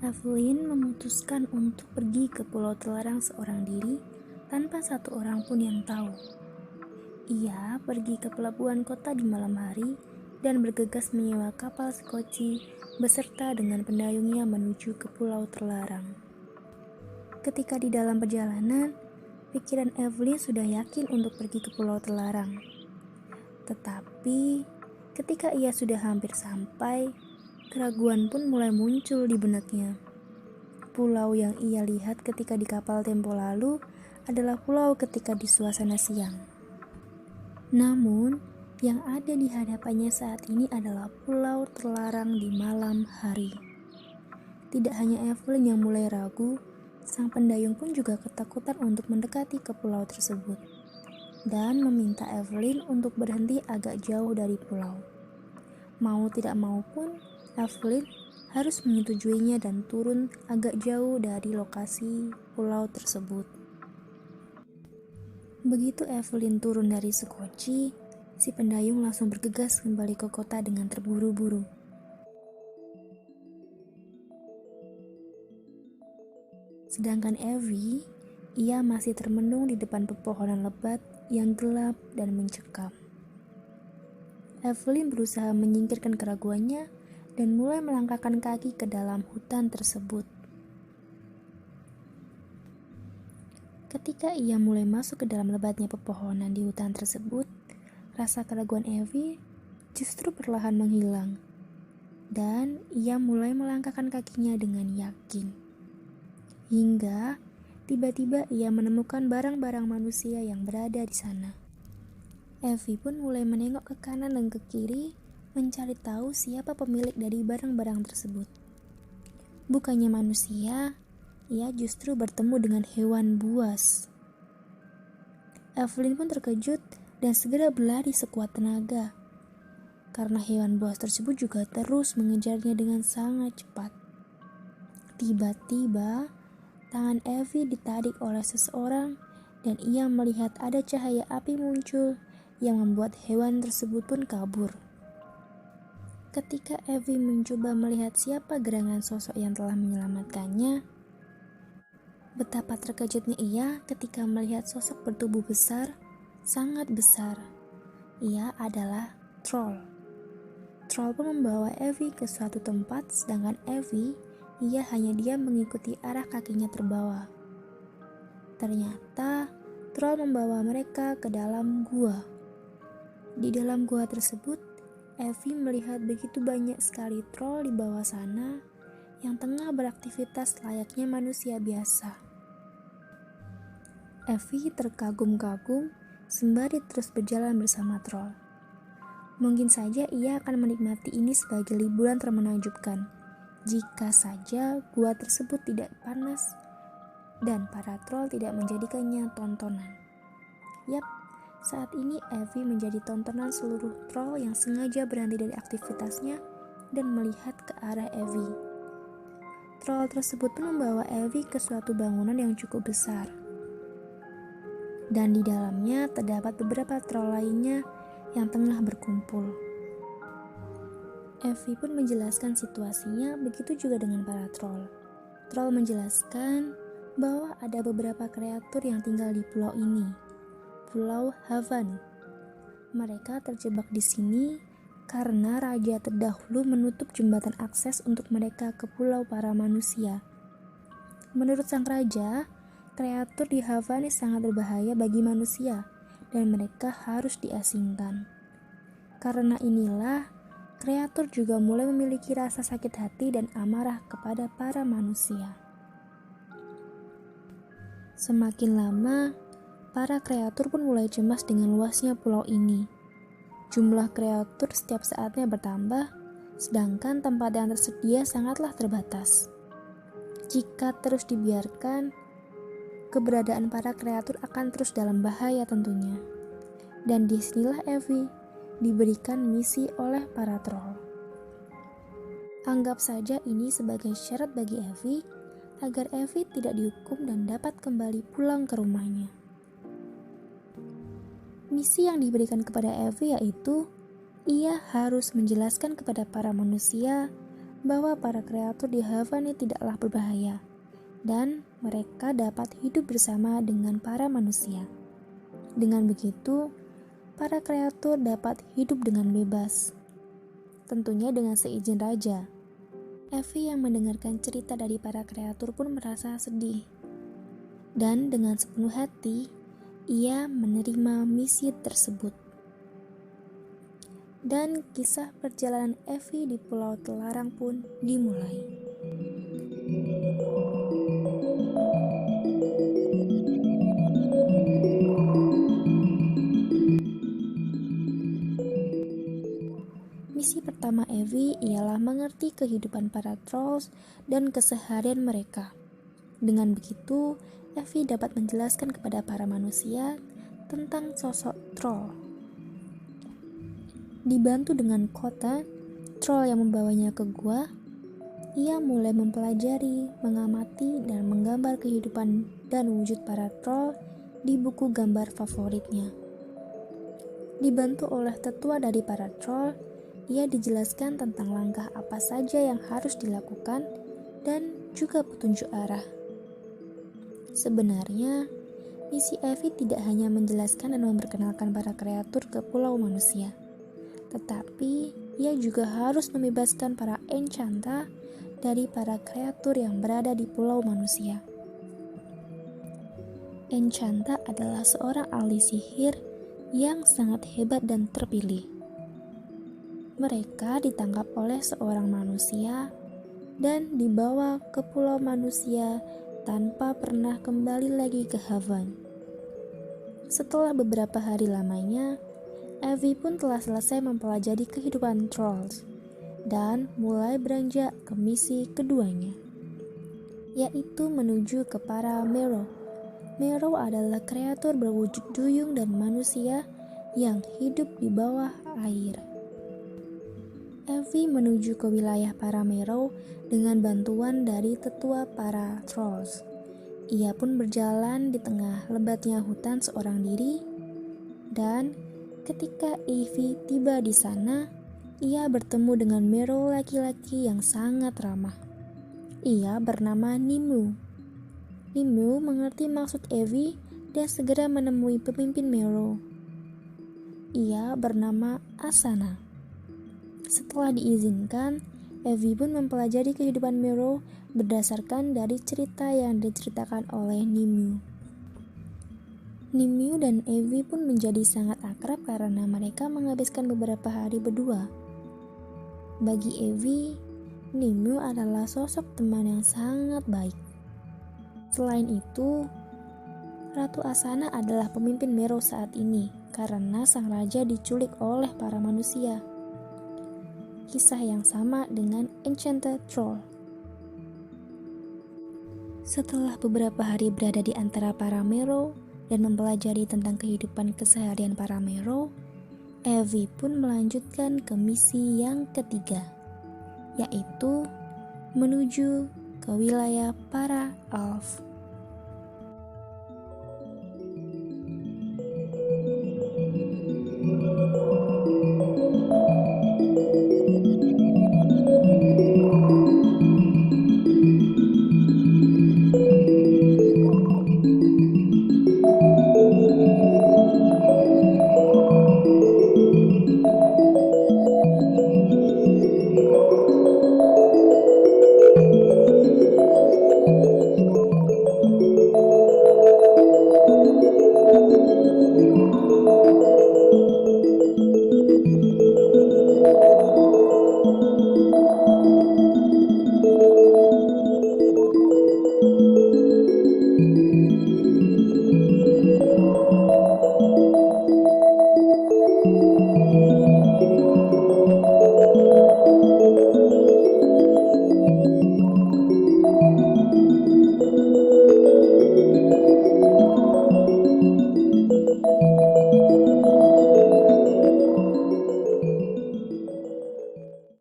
Evelyn memutuskan untuk pergi ke Pulau Terlarang seorang diri tanpa satu orang pun yang tahu. Ia pergi ke pelabuhan kota di malam hari dan bergegas menyewa kapal skoci beserta dengan pendayungnya menuju ke Pulau Terlarang. Ketika di dalam perjalanan, pikiran Evelyn sudah yakin untuk pergi ke Pulau Terlarang. Tetapi ketika ia sudah hampir sampai, keraguan pun mulai muncul di benaknya. Pulau yang ia lihat ketika di kapal tempo lalu adalah pulau ketika di suasana siang. Namun, yang ada di hadapannya saat ini adalah Pulau Terlarang di malam hari. Tidak hanya Evelyn yang mulai ragu, sang pendayung pun juga ketakutan untuk mendekati ke pulau tersebut dan meminta Evelyn untuk berhenti agak jauh dari pulau. Mau tidak mau pun, Evelyn harus menyetujuinya dan turun agak jauh dari lokasi pulau tersebut. Begitu Evelyn turun dari skoci, si pendayung langsung bergegas kembali ke kota dengan terburu-buru. Sedangkan Evie, ia masih termenung di depan pepohonan lebat yang gelap dan mencekam. Evelyn berusaha menyingkirkan keraguannya dan mulai melangkahkan kaki ke dalam hutan tersebut. Ketika ia mulai masuk ke dalam lebatnya pepohonan di hutan tersebut, rasa keraguan Evie justru perlahan menghilang, dan ia mulai melangkahkan kakinya dengan yakin. Hingga tiba-tiba ia menemukan barang-barang manusia yang berada di sana. Evie pun mulai menengok ke kanan dan ke kiri, mencari tahu siapa pemilik dari barang-barang tersebut. Bukannya manusia, ia justru bertemu dengan hewan buas. Evelyn pun terkejut dan segera berlari sekuat tenaga, karena hewan buas tersebut juga terus mengejarnya dengan sangat cepat. Tiba-tiba, tangan Evie ditarik oleh seseorang dan ia melihat ada cahaya api muncul yang membuat hewan tersebut pun kabur. Ketika Evie mencoba melihat siapa gerangan sosok yang telah menyelamatkannya, betapa terkejutnya ia ketika melihat sosok bertubuh besar, sangat besar. Ia adalah troll. Troll pun membawa Evie ke suatu tempat, sedangkan Evie, ia hanya diam mengikuti arah kakinya terbawa. Ternyata, troll membawa mereka ke dalam gua. Di dalam gua tersebut, Evie melihat begitu banyak sekali troll di bawah sana yang tengah beraktivitas layaknya manusia biasa. Evie terkagum-kagum sembari terus berjalan bersama troll. Mungkin saja ia akan menikmati ini sebagai liburan termenakjubkan, jika saja gua tersebut tidak panas dan para troll tidak menjadikannya tontonan. Yap, saat ini Evie menjadi tontonan seluruh troll yang sengaja berhenti dari aktivitasnya dan melihat ke arah Evie. Troll tersebut pun membawa Evie ke suatu bangunan yang cukup besar. Dan di dalamnya terdapat beberapa troll lainnya yang tengah berkumpul. Evie pun menjelaskan situasinya, begitu juga dengan para troll. Troll menjelaskan bahwa ada beberapa kreatur yang tinggal di pulau ini, Pulau Havan. Mereka terjebak di sini karena raja terdahulu menutup jembatan akses untuk mereka ke pulau para manusia. Menurut sang raja, kreatur di Havan sangat berbahaya bagi manusia dan mereka harus diasingkan. Karena inilah, kreatur juga mulai memiliki rasa sakit hati dan amarah kepada para manusia. Semakin lama, para kreatur pun mulai cemas dengan luasnya pulau ini. Jumlah kreatur setiap saatnya bertambah, sedangkan tempat yang tersedia sangatlah terbatas. Jika terus dibiarkan, keberadaan para kreatur akan terus dalam bahaya tentunya. Dan disinilah Evie diberikan misi oleh para troll. Anggap saja ini sebagai syarat bagi Evie, agar Evie tidak dihukum dan dapat kembali pulang ke rumahnya. Misi yang diberikan kepada Evie yaitu ia harus menjelaskan kepada para manusia bahwa para kreatur di Havani tidaklah berbahaya, dan mereka dapat hidup bersama dengan para manusia. Dengan begitu, para kreatur dapat hidup dengan bebas, tentunya dengan seizin raja. Evie yang mendengarkan cerita dari para kreatur pun merasa sedih, dan dengan sepenuh hati, ia menerima misi tersebut. Dan kisah perjalanan Evie di Pulau Telarang pun dimulai. Misi pertama Evie ialah mengerti kehidupan para trolls dan keseharian mereka. Dengan begitu, Evie dapat menjelaskan kepada para manusia tentang sosok troll. Dibantu dengan kota, troll yang membawanya ke gua, ia mulai mempelajari, mengamati, dan menggambar kehidupan dan wujud para troll di buku gambar favoritnya. Dibantu oleh tetua dari para troll, ia dijelaskan tentang langkah apa saja yang harus dilakukan dan juga petunjuk arah. Sebenarnya, misi Evie tidak hanya menjelaskan dan memperkenalkan para kreatur ke pulau manusia, tetapi ia juga harus membebaskan para Enchanta dari para kreatur yang berada di pulau manusia. Enchanta adalah seorang ahli sihir yang sangat hebat dan terpilih. Mereka ditangkap oleh seorang manusia dan dibawa ke pulau manusia tanpa pernah kembali lagi ke Haven. Setelah beberapa hari lamanya, Evie pun telah selesai mempelajari kehidupan trolls dan mulai beranjak ke misi keduanya, yaitu menuju ke para Merrow. Merrow adalah kreatur berwujud duyung dan manusia yang hidup di bawah air. Evie menuju ke wilayah para Merrow dengan bantuan dari tetua para trolls. Ia pun berjalan di tengah lebatnya hutan seorang diri, dan ketika Evie tiba di sana, ia bertemu dengan Merrow laki-laki yang sangat ramah. Ia bernama Nimue. Nimue mengerti maksud Evie dan segera menemui pemimpin Merrow. Ia bernama Asana. Setelah diizinkan, Evie pun mempelajari kehidupan Merrow berdasarkan dari cerita yang diceritakan oleh Nimue. Nimue dan Evie pun menjadi sangat akrab karena mereka menghabiskan beberapa hari berdua. Bagi Evie, Nimue adalah sosok teman yang sangat baik. Selain itu, Ratu Asana adalah pemimpin Merrow saat ini karena sang raja diculik oleh para manusia. Kisah yang sama dengan Enchanted Troll. Setelah beberapa hari berada di antara para Merrow dan mempelajari tentang kehidupan keseharian para Merrow, Evie pun melanjutkan ke misi yang ketiga, yaitu menuju ke wilayah para Elf.